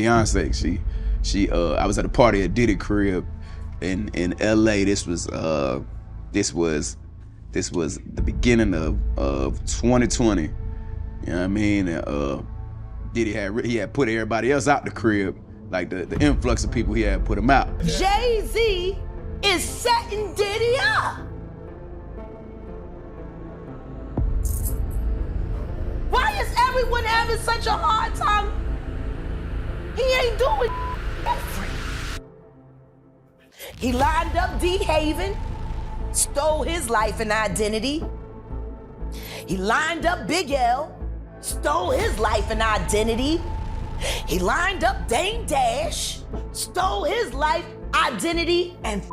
Beyonce. I was at a party at Diddy crib in LA. This was the beginning of 2020. You know what I mean? Diddy had put everybody else out the crib, like the influx of people he had put them out. Jay-Z is setting Diddy up. Why is everyone having such a hard time? He ain't doing different. He lined up D. Haven, stole his life and identity. He lined up Big L, stole his life and identity. He lined up Dame Dash, stole his life, identity, and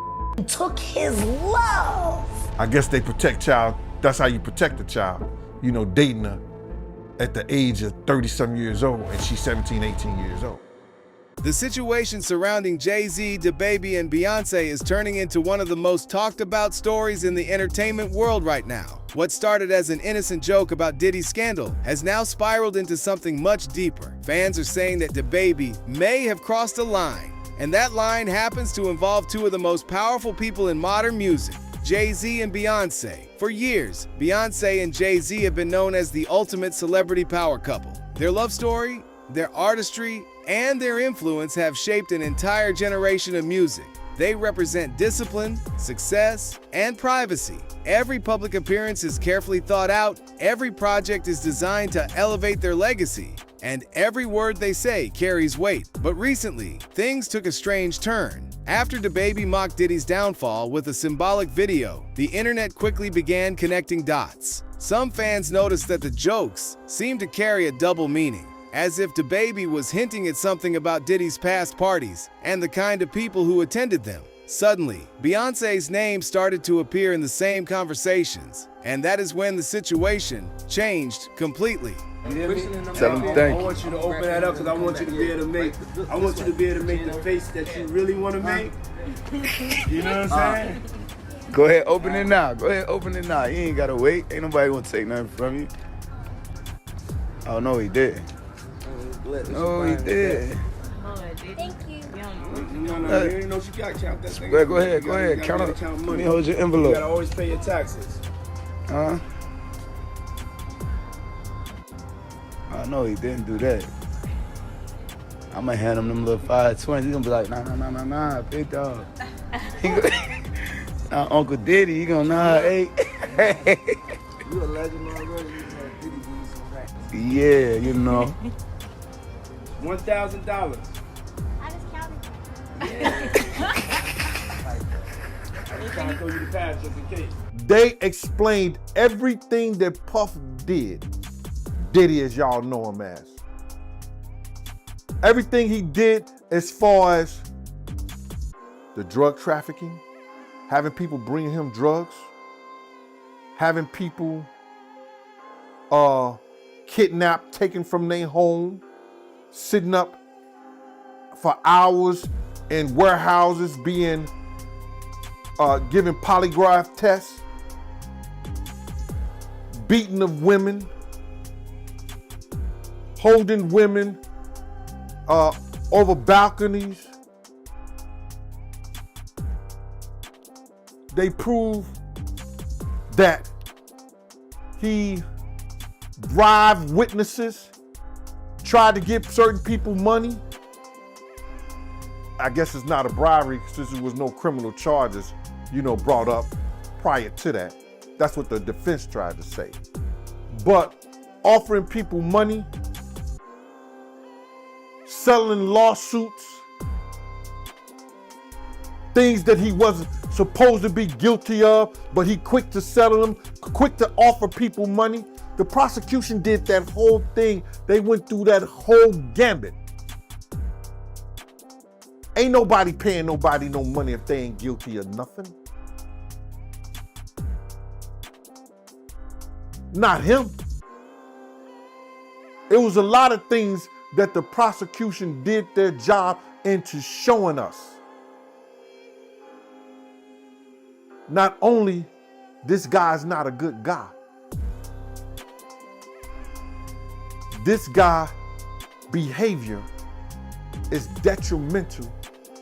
took his love. I guess they protect child. That's how you protect a child. You know, dating her at the age of 30-some years old, and she's 17, 18 years old. The situation surrounding Jay-Z, DaBaby, and Beyonce is turning into one of the most talked about stories in the entertainment world right now. What started as an innocent joke about Diddy's scandal has now spiraled into something much deeper. Fans are saying that DaBaby may have crossed a line, and that line happens to involve two of the most powerful people in modern music, Jay-Z and Beyonce. For years, Beyonce and Jay-Z have been known as the ultimate celebrity power couple. Their love story, their artistry, and their influence have shaped an entire generation of music. They represent discipline, success, and privacy. Every public appearance is carefully thought out, every project is designed to elevate their legacy, and every word they say carries weight. But recently, things took a strange turn. After DaBaby mocked Diddy's downfall with a symbolic video, the internet quickly began connecting dots. Some fans noticed that the jokes seemed to carry a double meaning, as if DaBaby was hinting at something about Diddy's past parties and the kind of people who attended them. Suddenly, Beyonce's name started to appear in the same conversations, and that is when the situation changed completely. Tell him thank you. I want you to open that up because I want you to be able to make the face that you really want to make. You know what I'm saying? Go ahead, open it now. Go ahead, open it now. You ain't gotta wait. Ain't nobody gonna take nothing from you. Oh no, he did. No, he did. Thank you. No, you ain't know she got count that thing. Go ahead. Count up. Let me hold your envelope. You gotta always pay your taxes. Huh? I know he didn't do that. I'm gonna hand him them little 520s. He's gonna be like, nah, big dog. Uncle Diddy, he gonna nah, hey. You a legend already. Yeah, you know. $1,000. I just counted. I just trying to throw you the pass just in case. They explained everything that Puff did. Diddy, as y'all know him as. Everything he did as far as the drug trafficking, having people bring him drugs, having people kidnapped, taken from their home, sitting up for hours in warehouses being given polygraph tests, beating of women, holding women over balconies. They prove that he bribed witnesses, tried to give certain people money. I guess it's not a bribery since there was no criminal charges, brought up prior to that. That's what the defense tried to say. But offering people money, selling lawsuits, things that he wasn't supposed to be guilty of, but he quick to settle them, quick to offer people money. The prosecution did that whole thing. They went through that whole gambit. Ain't nobody paying nobody no money if they ain't guilty of nothing. Not him. It was a lot of things that the prosecution did their job into showing us. Not only this guy's not a good guy, this guy behavior is detrimental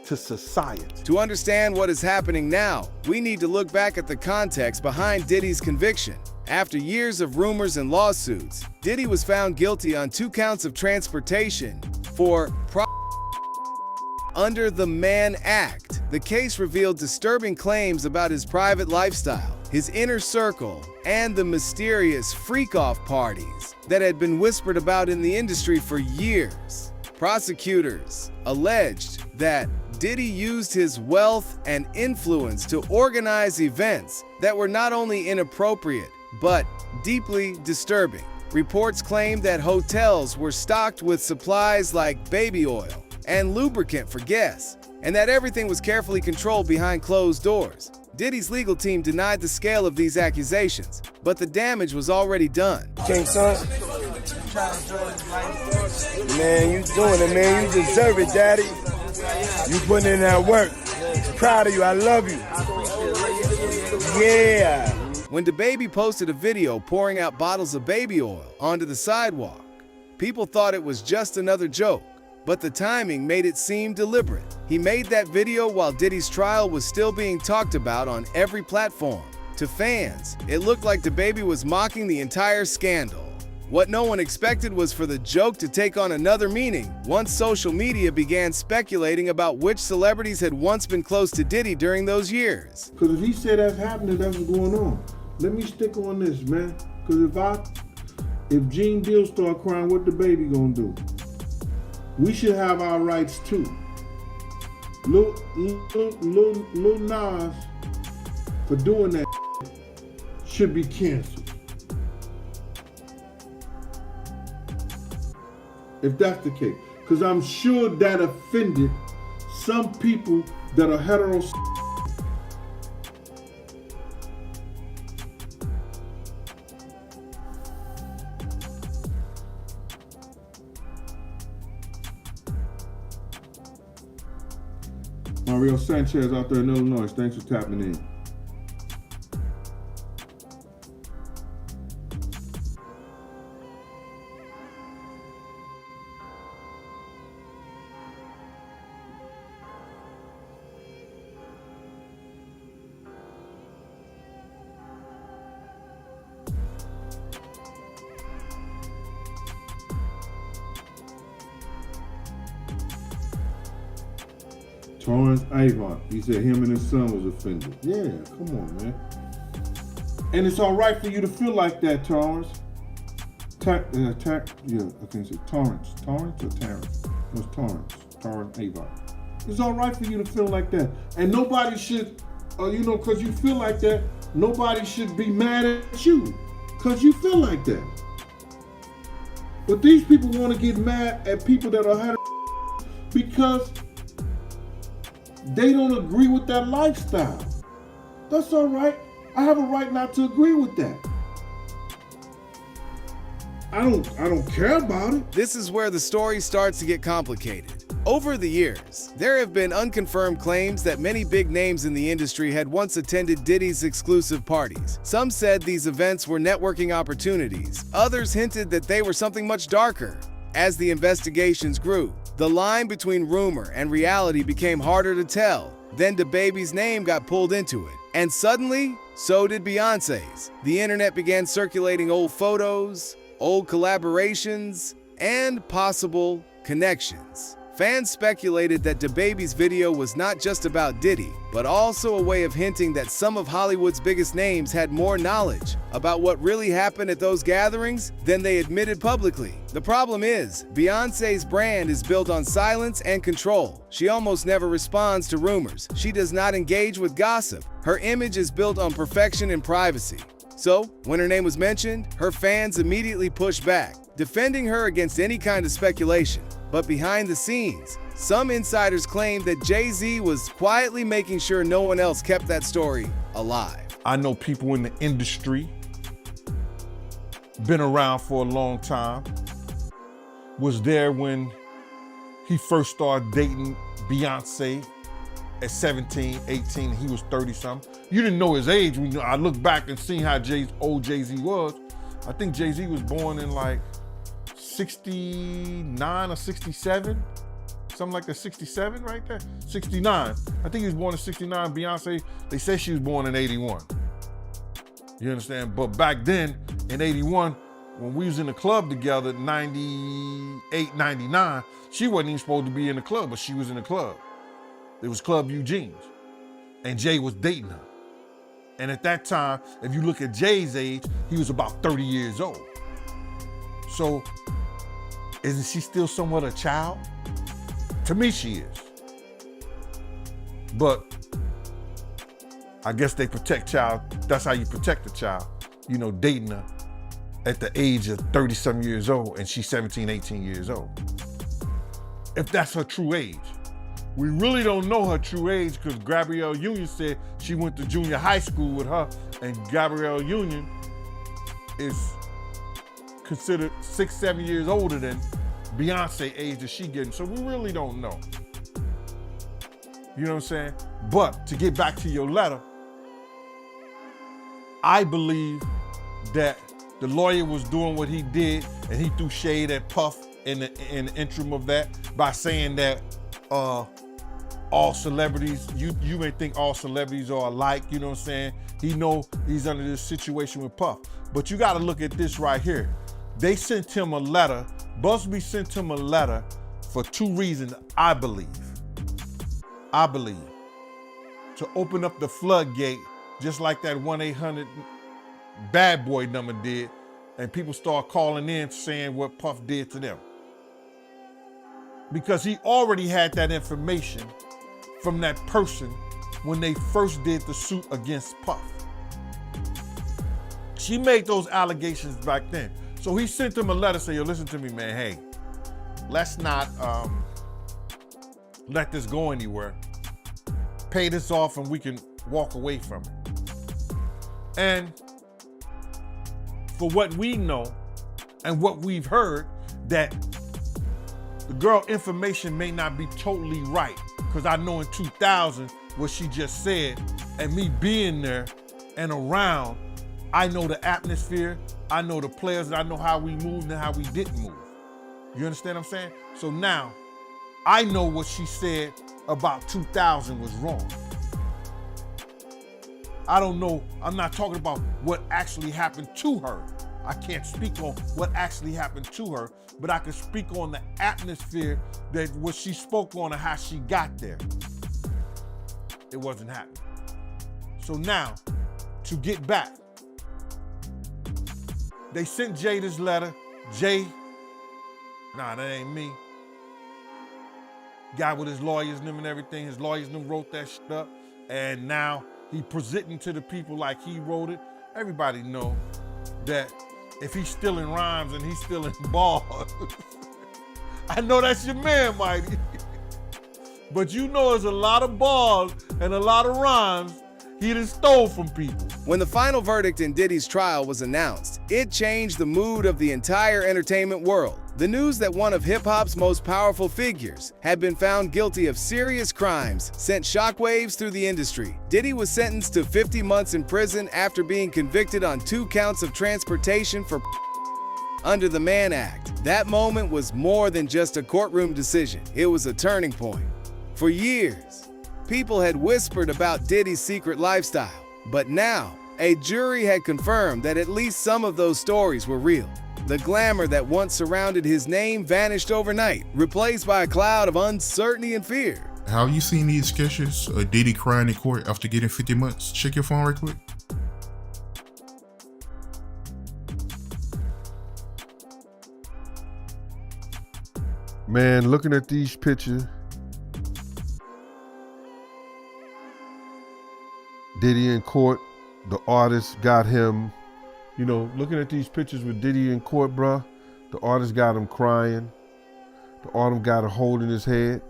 to society. To understand what is happening now, we need to look back at the context behind Diddy's conviction. After years of rumors and lawsuits, Diddy was found guilty on 2 counts of transportation for under the Mann Act. The case revealed disturbing claims about his private lifestyle, his inner circle, and the mysterious freak-off parties that had been whispered about in the industry for years. Prosecutors alleged that Diddy used his wealth and influence to organize events that were not only inappropriate, but deeply disturbing. Reports claimed that hotels were stocked with supplies like baby oil and lubricant for guests, and that everything was carefully controlled behind closed doors. Diddy's legal team denied the scale of these accusations, but the damage was already done. King son. Man, you doing it, man. You deserve it, daddy. You putting in that work. Proud of you. I love you. Yeah. When DaBaby posted a video pouring out bottles of baby oil onto the sidewalk, people thought it was just another joke, but the timing made it seem deliberate. He made that video while Diddy's trial was still being talked about on every platform. To fans, it looked like DaBaby was mocking the entire scandal. What no one expected was for the joke to take on another meaning once social media began speculating about which celebrities had once been close to Diddy during those years. Because if he said that's happening, that's what's going on. Let me stick on this, man. Because if Gene Deal start crying, what DaBaby gonna do? We should have our rights too. Lil Nas, for doing that, should be canceled. If that's the case. Because I'm sure that offended some people that are heterosexual. Mario Sanchez out there in Illinois, thanks for tapping in. Torrance Avon, he said him and his son was offended. Yeah, come on, man. And it's all right for you to feel like that, Torrance. Yeah, I can't say Torrance. Torrance or Terrence? No, it's Torrance. Torrance Avon. It's all right for you to feel like that. And nobody should, because you feel like that, nobody should be mad at you because you feel like that. But these people want to get mad at people that are because they don't agree with that lifestyle. That's all right. I have a right not to agree with that. I don't care about it. This is where the story starts to get complicated. Over the years, there have been unconfirmed claims that many big names in the industry had once attended Diddy's exclusive parties. Some said these events were networking opportunities. Others hinted that they were something much darker. As the investigations grew, the line between rumor and reality became harder to tell. Then DaBaby's name got pulled into it. And suddenly, so did Beyonce's. The internet began circulating old photos, old collaborations, and possible connections. Fans speculated that DaBaby's video was not just about Diddy, but also a way of hinting that some of Hollywood's biggest names had more knowledge about what really happened at those gatherings than they admitted publicly. The problem is, Beyoncé's brand is built on silence and control. She almost never responds to rumors. She does not engage with gossip. Her image is built on perfection and privacy. So, when her name was mentioned, her fans immediately pushed back, defending her against any kind of speculation. But behind the scenes, some insiders claim that Jay-Z was quietly making sure no one else kept that story alive. I know people in the industry, been around for a long time, was there when he first started dating Beyonce at 17, 18, he was 30-something. You didn't know his age. When I look back and see how old Jay-Z was, I think Jay-Z was born in like 69 or 67. something like that, 67 right there? 69. I think he was born in 69. Beyonce, they say she was born in 81. You understand? But back then, in 81, when we was in the club together, 98, 99, she wasn't even supposed to be in the club, but she was in the club. It was Club Eugene's. And Jay was dating her. And at that time, if you look at Jay's age, he was about 30 years old. So, isn't she still somewhat a child? To me, she is. But I guess they protect child. That's how you protect a child. You know, dating her at the age of 30-some years old and she's 17, 18 years old. If that's her true age. We really don't know her true age because Gabrielle Union said she went to junior high school with her, and Gabrielle Union is considered 6, 7 years older than Beyonce age that she getting. So we really don't know. You know what I'm saying? But to get back to your letter, I believe that the lawyer was doing what he did, and he threw shade at Puff in the interim of that by saying that all celebrities, you may think all celebrities are alike, you know what I'm saying? He know he's under this situation with Puff. But you gotta look at this right here. They sent him a letter, Busby sent him a letter for 2 reasons, I believe. To open up the floodgate, just like that 1-800 bad boy number did, and people start calling in saying what Puff did to them. Because he already had that information from that person when they first did the suit against Puff. She made those allegations back then. So he sent him a letter saying, yo, listen to me, man, hey, let's not let this go anywhere. Pay this off and we can walk away from it. And for what we know and what we've heard, that the girl information may not be totally right, because I know in 2000 what she just said, and me being there and around, I know the atmosphere, I know the players, and I know how we moved and how we didn't move. You understand what I'm saying? So now, I know what she said about 2000 was wrong. I don't know, I'm not talking about what actually happened to her. I can't speak on what actually happened to her, but I can speak on the atmosphere that what she spoke on and how she got there. It wasn't happening. So now, to get back, they sent Jay this letter. Jay, nah, that ain't me. Guy with his lawyers and everything, his lawyers wrote that shit up, and now he presenting to the people like he wrote it. Everybody know that if he's stealing rhymes and he's stealing bars, I know that's your man, Mighty. But you know there's a lot of bars and a lot of rhymes he done stole from people. When the final verdict in Diddy's trial was announced, it changed the mood of the entire entertainment world. The news that one of hip-hop's most powerful figures had been found guilty of serious crimes sent shockwaves through the industry. Diddy was sentenced to 50 months in prison after being convicted on 2 counts of transportation for under the Mann Act. That moment was more than just a courtroom decision. It was a turning point. For years, people had whispered about Diddy's secret lifestyle, but now a jury had confirmed that at least some of those stories were real. The glamour that once surrounded his name vanished overnight, replaced by a cloud of uncertainty and fear. Have you seen these sketches of Diddy crying in court after getting 50 months? Check your phone right quick. Man, looking at these pictures, Diddy in court, the artist got him, you know, looking at these pictures with Diddy in court, bruh, the artist got him crying. The artist got him holding his head.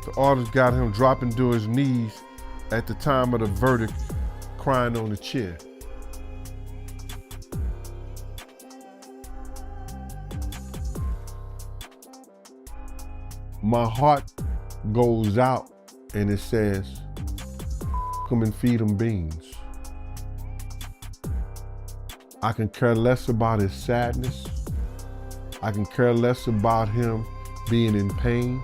The artist got him dropping to his knees at the time of the verdict, crying on the chair. My heart goes out and it says, come and feed him beans. I can care less about his sadness. I can care less about him being in pain.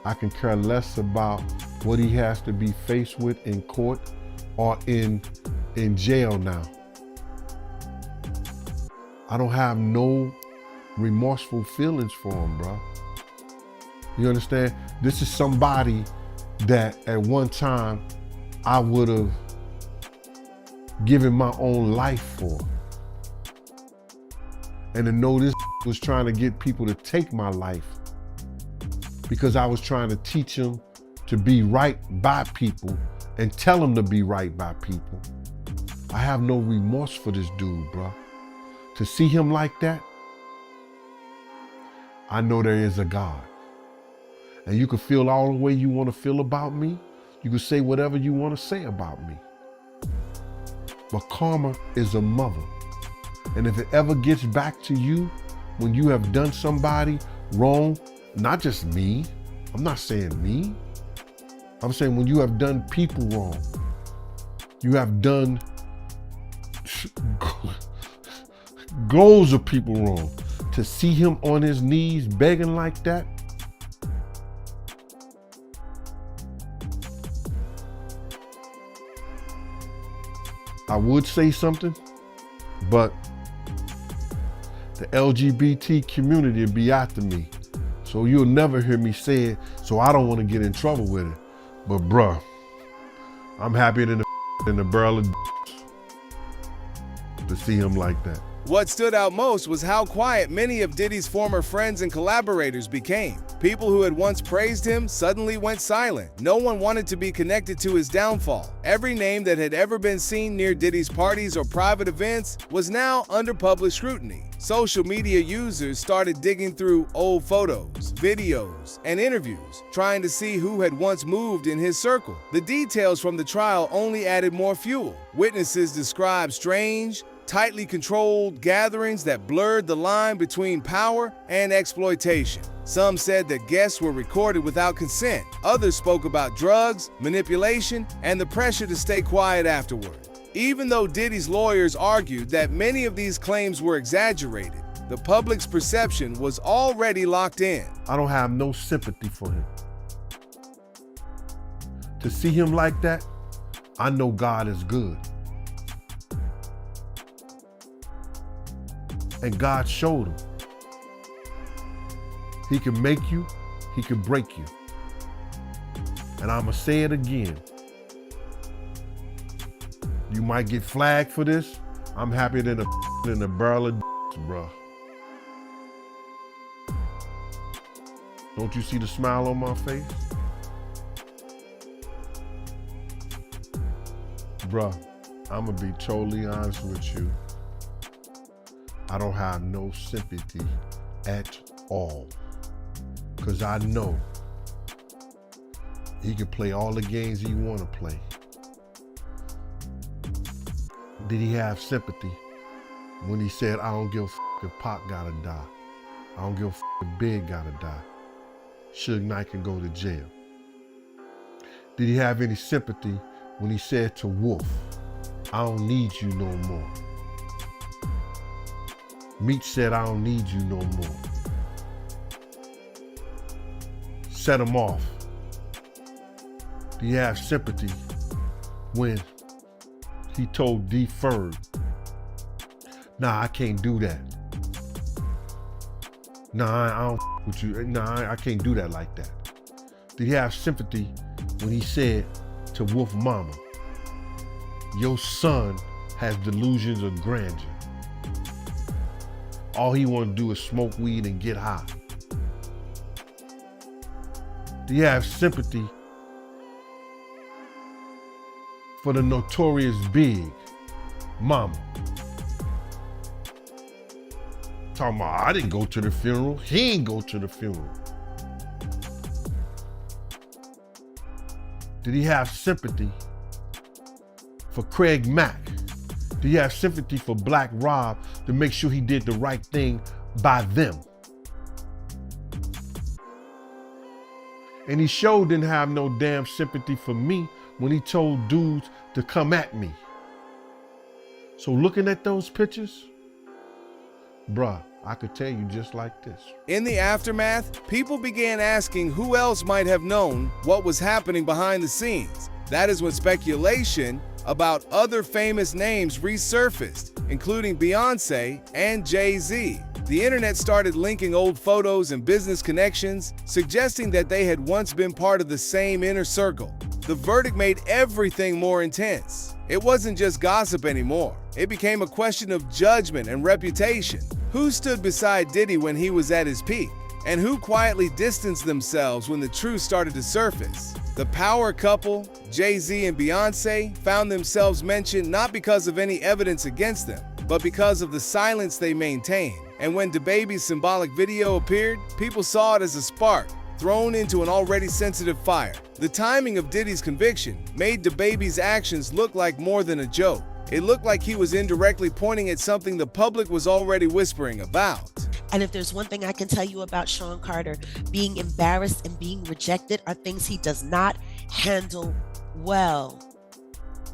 I can care less about what he has to be faced with in court or in jail now. I don't have no remorseful feelings for him, bro. You understand? This is somebody that at one time I would have given my own life for. And to know this was trying to get people to take my life because I was trying to teach them to be right by people and tell them to be right by people. I have no remorse for this dude, bro. To see him like that, I know there is a God. And you can feel all the way you want to feel about me. You can say whatever you want to say about me. But karma is a mother. And if it ever gets back to you when you have done somebody wrong, not just me, I'm not saying me, I'm saying when you have done people wrong, you have done goals of people wrong, to see him on his knees begging like that, I would say something, but the LGBT community will be after me. So you'll never hear me say it, so I don't want to get in trouble with it. But bruh, I'm happier than the barrel of to see him like that. What stood out most was how quiet many of Diddy's former friends and collaborators became. People who had once praised him suddenly went silent. No one wanted to be connected to his downfall. Every name that had ever been seen near Diddy's parties or private events was now under public scrutiny. Social media users started digging through old photos, videos, and interviews, trying to see who had once moved in his circle. The details from the trial only added more fuel. Witnesses described strange, tightly controlled gatherings that blurred the line between power and exploitation. Some said that guests were recorded without consent. Others spoke about drugs, manipulation, and the pressure to stay quiet afterward. Even though Diddy's lawyers argued that many of these claims were exaggerated, the public's perception was already locked in. I don't have no sympathy for him. To see him like that, I know God is good. And God showed him. He can make you, he can break you. And I'ma say it again. You might get flagged for this. I'm happier than a barrel of bruh. Don't you see the smile on my face? Bruh, I'ma be totally honest with you. I don't have no sympathy at all. Because I know he can play all the games he want to play. Did he have sympathy when he said, I don't give a if Pac gotta die. I don't give a if Big gotta die. Suge Knight can go to jail. Did he have any sympathy when he said to Wolf, I don't need you no more? Meech said, I don't need you no more. Set him off. Do you have sympathy when he told D. Ferg, nah, I can't do that. Nah, I don't with you. Nah, I can't do that like that. Did he have sympathy when he said to Wolf Mama, your son has delusions of grandeur. All he want to do is smoke weed and get high. Do you have sympathy for the notorious Big Mama? Talking about, I didn't go to the funeral. He ain't go to the funeral. Did he have sympathy for Craig Mack? Do you have sympathy for Black Rob to make sure he did the right thing by them? And he sure didn't have no damn sympathy for me when he told dudes to come at me. So looking at those pictures, bruh, I could tell you just like this. In the aftermath, people began asking who else might have known what was happening behind the scenes. That is when speculation about other famous names resurfaced, including Beyoncé and Jay-Z. The internet started linking old photos and business connections, suggesting that they had once been part of the same inner circle. The verdict made everything more intense. It wasn't just gossip anymore. It became a question of judgment and reputation. Who stood beside Diddy when he was at his peak? And who quietly distanced themselves when the truth started to surface? The power couple, Jay-Z and Beyoncé, found themselves mentioned not because of any evidence against them, but because of the silence they maintained. And when DaBaby's symbolic video appeared, people saw it as a spark thrown into an already sensitive fire. The timing of Diddy's conviction made DaBaby's actions look like more than a joke. It looked like he was indirectly pointing at something the public was already whispering about. And if there's one thing I can tell you about Sean Carter, being embarrassed and being rejected are things he does not handle well.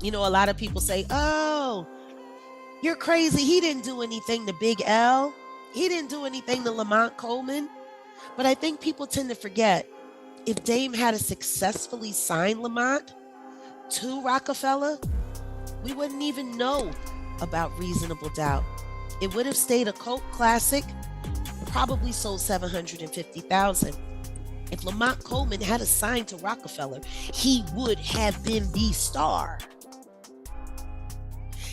You know, a lot of people say, oh, you're crazy. He didn't do anything to Big L. He didn't do anything to Lamont Coleman. But I think people tend to forget, if Dame had successfully signed Lamont to Rockefeller, we wouldn't even know about Reasonable Doubt. It would have stayed a cult classic, probably sold 750,000. If Lamont Coleman had signed to Rockefeller, he would have been the star.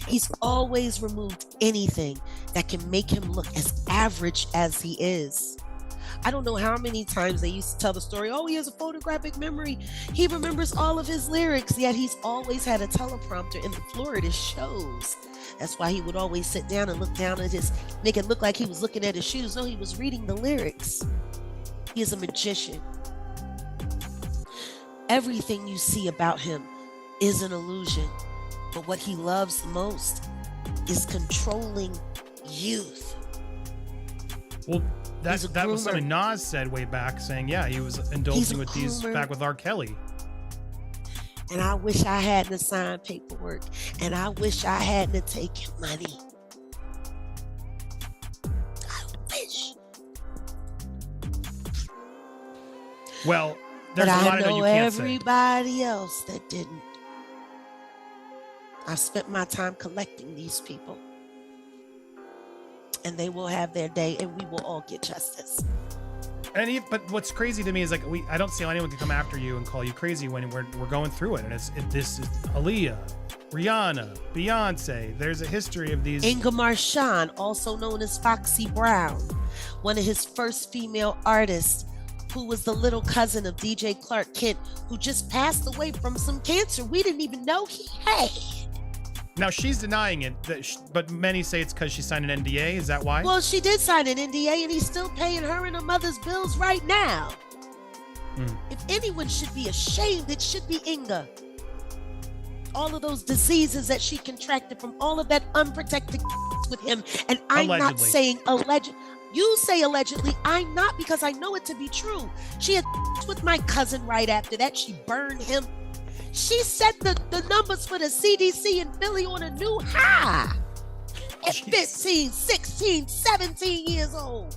He's always removed anything that can make him look as average as he is. I don't know how many times they used to tell the story, oh, he has a photographic memory. He remembers all of his lyrics, yet he's always had a teleprompter in the floor at his shows. That's why he would always sit down and look down at make it look like he was looking at his shoes. No, he was reading the lyrics. He is a magician. Everything you see about him is an illusion, but what he loves most is controlling youth. Well, that was something Nas said way back, saying, yeah, he was indulging with these back with R. Kelly. And I wish I hadn't signed paperwork, and I wish I hadn't taken money. I wish. Well, there's a lot of that you can't say. But I know everybody else that didn't. I spent my time collecting these people. And they will have their day, and we will all get justice. But what's crazy to me is, like, I don't see how anyone can come after you and call you crazy when we're going through it. And this is Aaliyah, Rihanna, Beyonce. There's a history of these. Inga Marchand, also known as Foxy Brown, one of his first female artists, who was the little cousin of DJ Clark Kent, who just passed away from some cancer we didn't even know he had. Now, she's denying it, but many say it's because she signed an NDA. Is that why? Well, she did sign an NDA, and he's still paying her and her mother's bills right now. If anyone should be ashamed, it should be Inga. All of those diseases that she contracted from all of that unprotected with him. And I'm not saying alleged. You say allegedly. I'm not, because I know it to be true. She had with my cousin right after that. She burned him. She set the numbers for the CDC in Philly on a new high at 15, 16, 17 years old.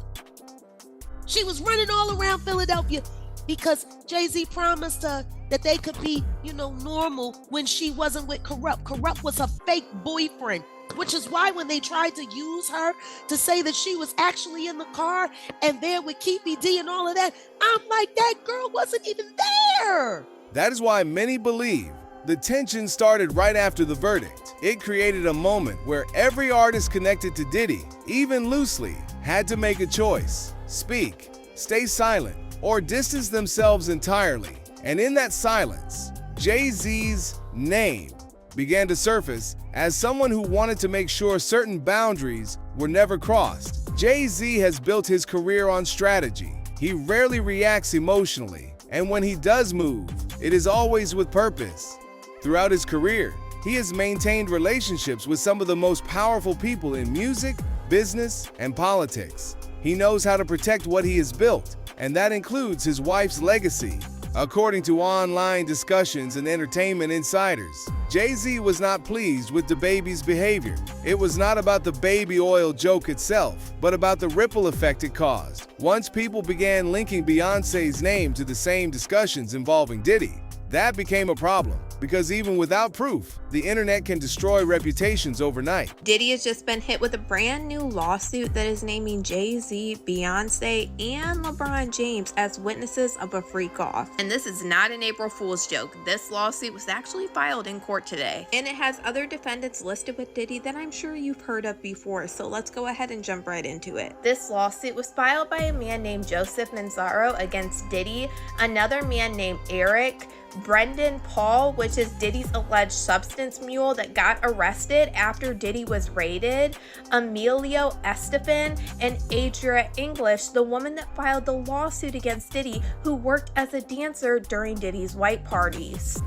She was running all around Philadelphia because Jay-Z promised her that they could be, normal when she wasn't with Corrupt. Corrupt was her fake boyfriend, which is why when they tried to use her to say that she was actually in the car and there with Keepy D and all of that, I'm like, that girl wasn't even there. That is why many believe the tension started right after the verdict. It created a moment where every artist connected to Diddy, even loosely, had to make a choice: speak, stay silent, or distance themselves entirely. And in that silence, Jay-Z's name began to surface as someone who wanted to make sure certain boundaries were never crossed. Jay-Z has built his career on strategy. He rarely reacts emotionally. And when he does move, it is always with purpose. Throughout his career, he has maintained relationships with some of the most powerful people in music, business, and politics. He knows how to protect what he has built, and that includes his wife's legacy. According to online discussions and entertainment insiders, Jay-Z was not pleased with DaBaby's behavior. It was not about the baby oil joke itself, but about the ripple effect it caused. Once people began linking Beyoncé's name to the same discussions involving Diddy, that became a problem, because even without proof, the internet can destroy reputations overnight. Diddy has just been hit with a brand new lawsuit that is naming Jay-Z, Beyonce, and LeBron James as witnesses of a freak-off. And this is not an April Fool's joke. This lawsuit was actually filed in court today. And it has other defendants listed with Diddy that I'm sure you've heard of before, so let's go ahead and jump right into it. This lawsuit was filed by a man named Joseph Manzaro against Diddy, another man named Eric, Brendan Paul, which is Diddy's alleged substance mule that got arrested after Diddy was raided, Emilio Estefan, and Adria English, the woman that filed the lawsuit against Diddy, who worked as a dancer during Diddy's white parties.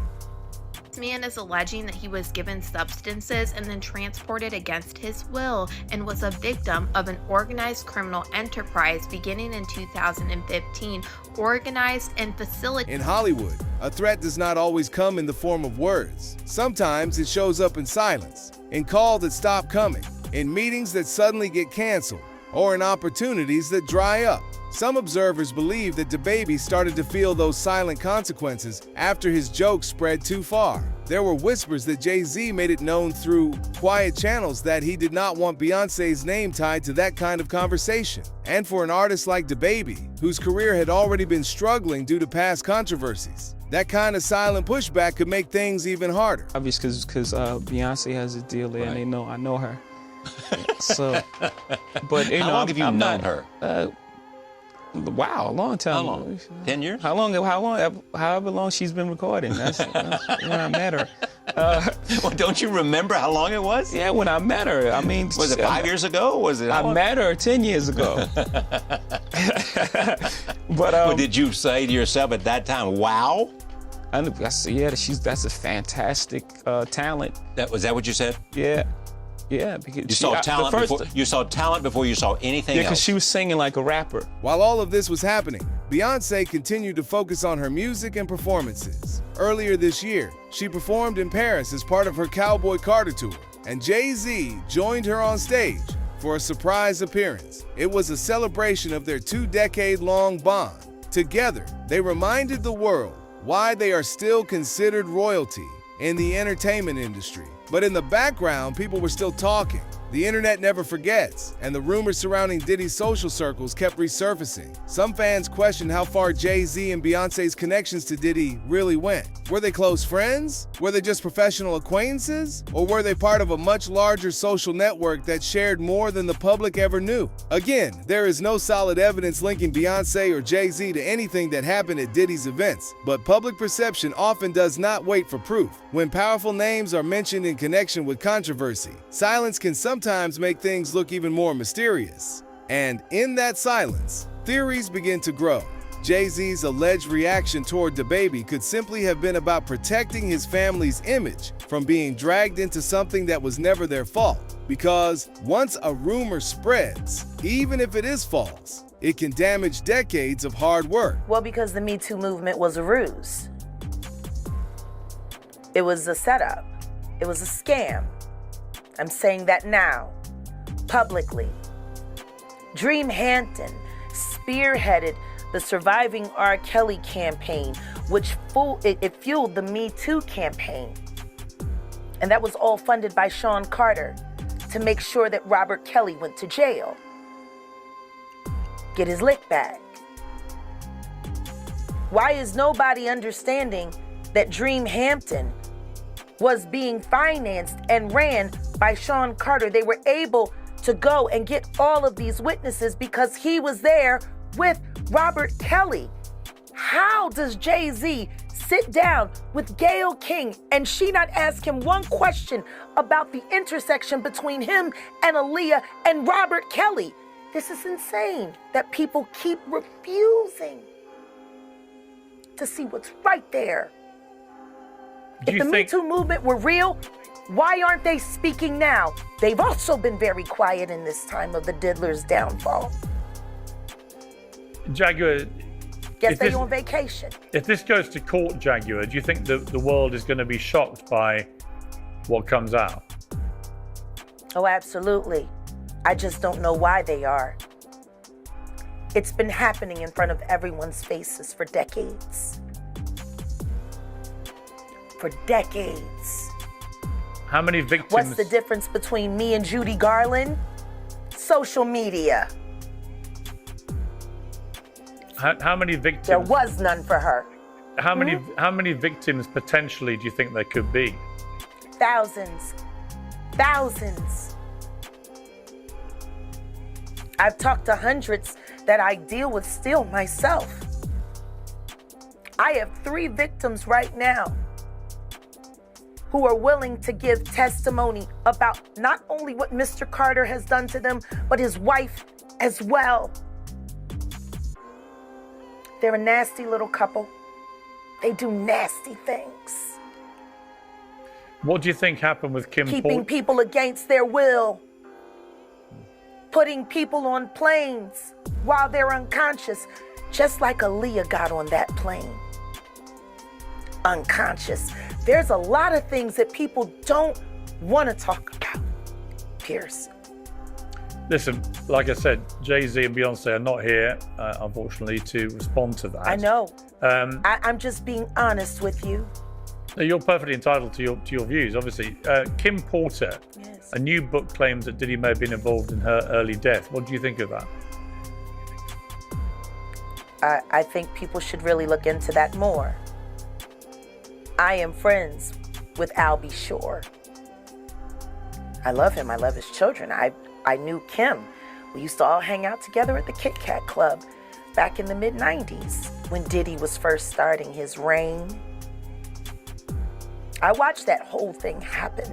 This man is alleging that he was given substances and then transported against his will and was a victim of an organized criminal enterprise beginning in 2015, organized and facilitated. In Hollywood, a threat does not always come in the form of words. Sometimes it shows up in silence, in calls that stop coming, in meetings that suddenly get canceled, or in opportunities that dry up. Some observers believe that DaBaby started to feel those silent consequences after his jokes spread too far. There were whispers that Jay-Z made it known through quiet channels that he did not want Beyoncé's name tied to that kind of conversation. And for an artist like DaBaby, whose career had already been struggling due to past controversies, that kind of silent pushback could make things even harder. Obviously, because Beyonce has a deal there, and they know I know her. So, but you know, how long have you known her? Wow, a long time. How long? 10 years? However long she's been recording. That's when I met her. Well, don't you remember how long it was? Yeah, when I met her. I mean, was it 5 years ago? Was it? I met her 10 years ago. But did you say to yourself at that time, "Wow"? I said, yeah, that's a fantastic talent. Was that what you said? Yeah. Yeah, because you saw talent before you saw anything else. Yeah, because she was singing like a rapper. While all of this was happening, Beyoncé continued to focus on her music and performances. Earlier this year, she performed in Paris as part of her Cowboy Carter tour, and Jay-Z joined her on stage for a surprise appearance. It was a celebration of their 2-decade-long bond. Together, they reminded the world why they are still considered royalty in the entertainment industry. But in the background, people were still talking. The internet never forgets, and the rumors surrounding Diddy's social circles kept resurfacing. Some fans questioned how far Jay-Z and Beyoncé's connections to Diddy really went. Were they close friends? Were they just professional acquaintances? Or were they part of a much larger social network that shared more than the public ever knew? Again, there is no solid evidence linking Beyoncé or Jay-Z to anything that happened at Diddy's events, but public perception often does not wait for proof. When powerful names are mentioned in connection with controversy, silence can sometimes make things look even more mysterious. And in that silence, theories begin to grow. Jay-Z's alleged reaction toward DaBaby could simply have been about protecting his family's image from being dragged into something that was never their fault. Because once a rumor spreads, even if it is false, it can damage decades of hard work. Well, because the Me Too movement was a ruse. It was a setup. It was a scam. I'm saying that now, publicly. Dream Hampton spearheaded the Surviving R. Kelly campaign, which fueled the Me Too campaign. And that was all funded by Sean Carter to make sure that Robert Kelly went to jail. Get his lick back. Why is nobody understanding that Dream Hampton was being financed and ran by Sean Carter? They were able to go and get all of these witnesses because he was there with Robert Kelly. How does Jay-Z sit down with Gayle King and she not ask him one question about the intersection between him and Aaliyah and Robert Kelly? This is insane that people keep refusing to see what's right there. If the Me Too movement were real, why aren't they speaking now? They've also been very quiet in this time of the diddler's downfall. Jaguar, Guess they're on vacation. If this goes to court, Jaguar, do you think the world is going to be shocked by what comes out? Oh, absolutely. I just don't know why they are. It's been happening in front of everyone's faces for decades. For decades. How many victims? What's the difference between me and Judy Garland? Social media. How many victims? There was none for her. How many victims potentially do you think there could be? Thousands. Thousands. I've talked to hundreds that I deal with still myself. I have 3 victims right now who are willing to give testimony about not only what Mr. Carter has done to them, but his wife as well. They're a nasty little couple. They do nasty things. What do you think happened with Kim Porter? Keeping people against their will. Putting people on planes while they're unconscious, just like Aaliyah got on that plane. Unconscious. There's a lot of things that people don't want to talk about, Pierce. Listen, like I said, Jay-Z and Beyonce are not here, unfortunately, to respond to that. I know. I'm just being honest with you. You're perfectly entitled to your views, obviously. Kim Porter, yes. A new book claims that Diddy may have been involved in her early death. What do you think of that? I think people should really look into that more. I am friends with Albie Shore. I love him. I love his children. I knew Kim. We used to all hang out together at the Kit Kat Club back in the mid-90s when Diddy was first starting his reign. I watched that whole thing happen.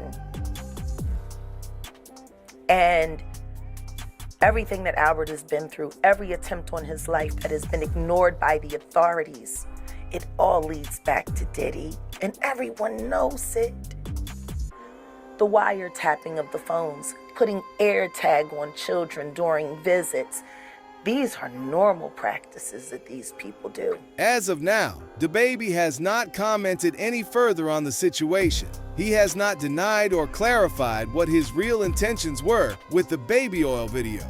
And everything that Albert has been through, every attempt on his life that has been ignored by the authorities, it all leads back to Diddy, and everyone knows it. The wiretapping of the phones, putting AirTag on children during visits. These are normal practices that these people do. As of now, DaBaby has not commented any further on the situation. He has not denied or clarified what his real intentions were with the baby oil video.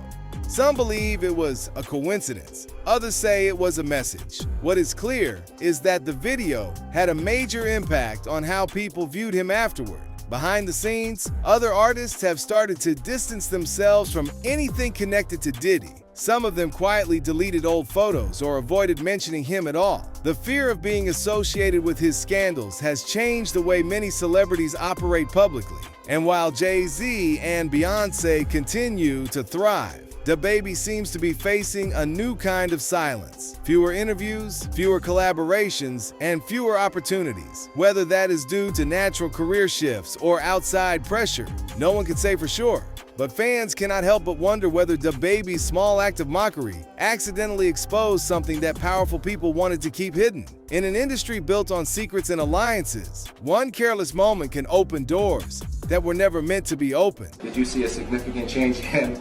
Some believe it was a coincidence. Others say it was a message. What is clear is that the video had a major impact on how people viewed him afterward. Behind the scenes, other artists have started to distance themselves from anything connected to Diddy. Some of them quietly deleted old photos or avoided mentioning him at all. The fear of being associated with his scandals has changed the way many celebrities operate publicly. And while Jay-Z and Beyoncé continue to thrive, DaBaby seems to be facing a new kind of silence. Fewer interviews, fewer collaborations, and fewer opportunities. Whether that is due to natural career shifts or outside pressure, no one can say for sure. But fans cannot help but wonder whether DaBaby's small act of mockery accidentally exposed something that powerful people wanted to keep hidden. In an industry built on secrets and alliances, one careless moment can open doors that were never meant to be opened. Did you see a significant change in him,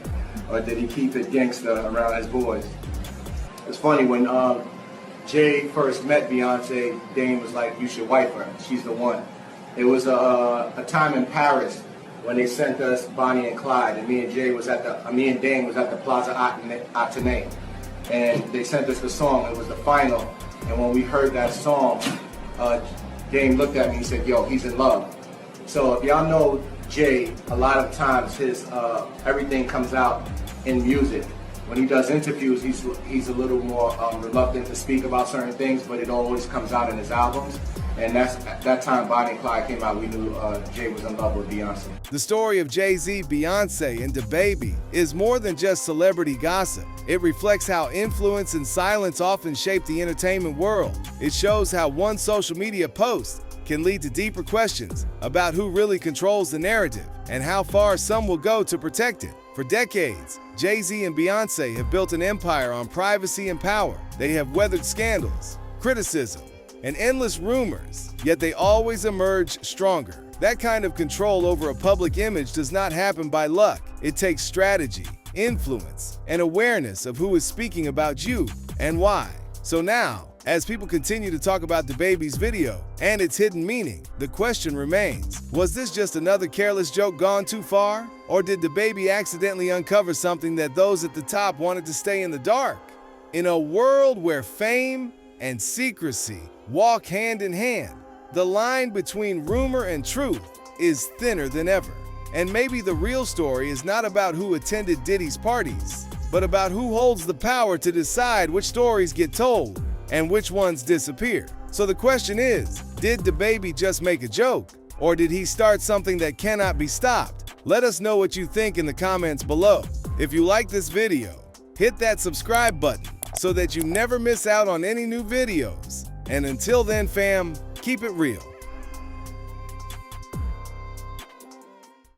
or did he keep it gangsta around his boys? It's funny, when Jay first met Beyonce, Dame was like, you should wife her, she's the one. It was a time in Paris when they sent us Bonnie and Clyde, and me and Dame was at the Plaza Athénée, and they sent us the song. It was the final, and when we heard that song, Dame looked at me and said, yo, he's in love. So if y'all know Jay, a lot of times his everything comes out in music. When he does interviews, he's a little more reluctant to speak about certain things, but it always comes out in his albums. And that time Bonnie and Clyde came out, we knew Jay was in love with Beyonce. The story of Jay-Z, Beyonce, and DaBaby is more than just celebrity gossip. It reflects how influence and silence often shape the entertainment world. It shows how one social media post can lead to deeper questions about who really controls the narrative and how far some will go to protect it. For decades, Jay-Z and Beyonce have built an empire on privacy and power. They have weathered scandals, criticism, and endless rumors, yet they always emerge stronger. That kind of control over a public image does not happen by luck. It takes strategy, influence, and awareness of who is speaking about you and why. So now, As people continue to talk about DaBaby's video and its hidden meaning, the question remains, was this just another careless joke gone too far? Or did DaBaby accidentally uncover something that those at the top wanted to stay in the dark? In a world where fame and secrecy walk hand in hand, the line between rumor and truth is thinner than ever. And maybe the real story is not about who attended Diddy's parties, but about who holds the power to decide which stories get told and which ones disappear. So the question is, did DaBaby just make a joke? Or did he start something that cannot be stopped? Let us know what you think in the comments below. If you like this video, hit that subscribe button so that you never miss out on any new videos. And until then, fam, keep it real.